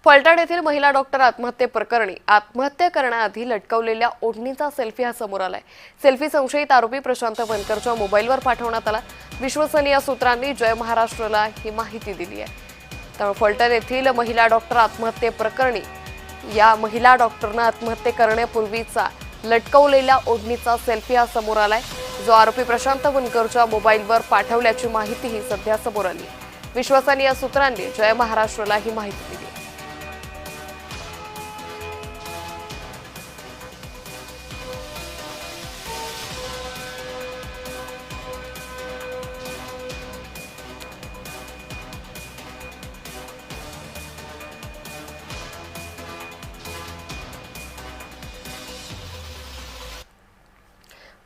फलटण येथील महिला डॉक्टर आत्महत्येप्रकरणी आत्महत्या करण्याआधी लटकवलेल्या ओढणीचा सेल्फी हा समोर आलाय। सेल्फी संशयित आरोपी प्रशांत बनकरच्या मोबाईलवर पाठवण्यात आला। विश्वसनीय सूत्रांनी जय महाराष्ट्रला ही माहिती दिली आहे। त्यामुळे फलटण येथील महिला डॉक्टर आत्महत्येप्रकरणी या महिला डॉक्टरने आत्महत्या करण्यापूर्वीचा लटकवलेल्या ओढणीचा सेल्फी हा समोर आलाय, जो आरोपी प्रशांत बनकरच्या मोबाईलवर पाठवल्याची माहिती ही सध्या समोर आली। विश्वसनीय सूत्रांनी जय महाराष्ट्रला ही माहिती दिली।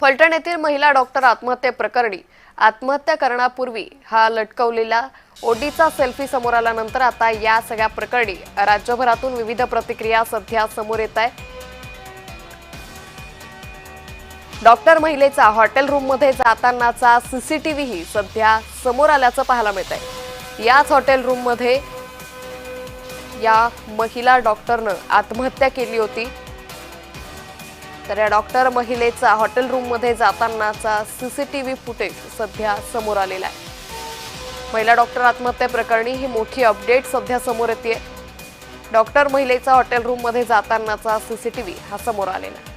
फलटण येथील महिला डॉक्टर आत्महत्येप्रकरणी आत्महत्या करण्यापूर्वी हा लटकवलेला ओढणीचा सेल्फी समोर आल्यानंतर आता या सगळ्या प्रकरणी राज्यभरातून विविध प्रतिक्रिया सध्या समोर येत आहे। डॉक्टर महिलेचा हॉटेल रूम मध्ये जातानाचा सीसीटीव्ही ही सध्या समोर आल्याचं पाहायला मिळत आहे। याच हॉटेल रूम मध्ये या महिला डॉक्टरने आत्महत्या केली होती। तर या डॉक्टर महिलेचा हॉटेल रूम मध्ये जातानाचा सीसीटीव्ही फुटेज सध्या समोर आलेला आहे। महिला डॉक्टर आत्महत्या प्रकरणी ही मोठी अपडेट सध्या समोर येते। डॉक्टर महिलेचा हॉटेल रूम मध्ये जातानाचा सीसीटीव्ही हा समोर आलेला आहे।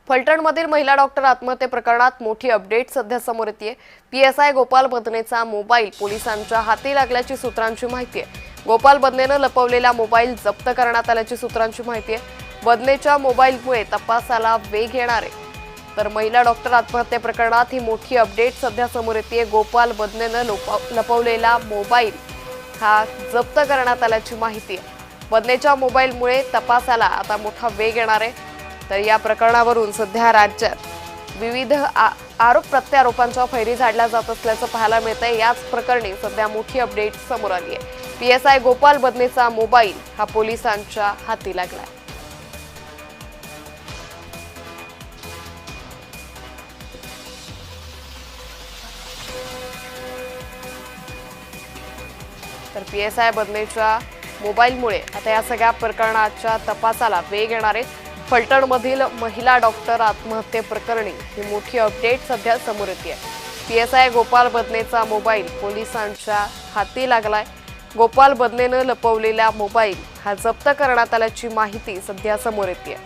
फलटणमधील महिला डॉक्टर आत्महत्या प्रकरणात मोठी अपडेट सध्या समोर येते। पीएसआय गोपाल बदनेचा मोबाईल पोलिसांच्या हाती लागल्याची सूत्रांची माहिती आहे। गोपाल बदनेने लपवलेला मोबाईल जप्त करण्यात आल्याची सूत्रांची माहिती आहे। बदनेच्या मोबाईलमुळे तपासाला वेग येणार आहे। तर महिला डॉक्टर आत्महत्या प्रकरणात ही मोठी अपडेट सध्या समोर येते। गोपाल बदनेने लपवलेला मोबाईल हा जप्त करण्यात आल्याची माहिती आहे। बदनेच्या मोबाईलमुळे तपासाला आता मोठा वेग येणार आहे। तर या प्रकरणावरून सध्या राज्यात विविध आरोप प्रत्यारोपांच्या फैरी झाडल्या जात असल्याचं पाहायला मिळतंय। याच प्रकरणी सध्या मोठी अपडेट समोर आली आहे। पीएसआय गोपाल बदनेचा मोबाईल हा पोलिसांच्या हाती लागलाय। तर पीएसआय बदनेच्या मोबाईलमुळे आता या सगळ्या प्रकरणाच्या तपासाला वेग येणार आहे। फलटणमधील महिला डॉक्टर आत्महत्ये प्रकरणी ही मोठी अपडेट सध्या समोर येते। पीएसआय गोपाल बदनेचा मोबाईल पोलिसांच्या हाती लागलाय। गोपाल बदनेने लपवलेला मोबाईल हा जप्त करण्यात आल्याची माहिती सध्या समोर येते।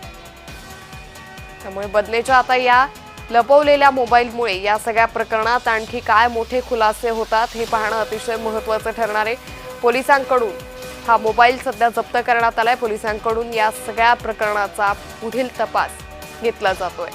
त्यामुळे बदनेच्या आता या लपवलेल्या मोबाईलमुळे या सगळ्या प्रकरणात आणखी काय मोठे खुलासे होतात हे पाहणं अतिशय महत्त्वाचं ठरणार आहे। पोलिसांकडून हा मोबाईल सध्या जप्त करण्यात आलाय। पोलिसांकडून या सगळ्या प्रकरणाचा पुढील तपास घेतला जातोय।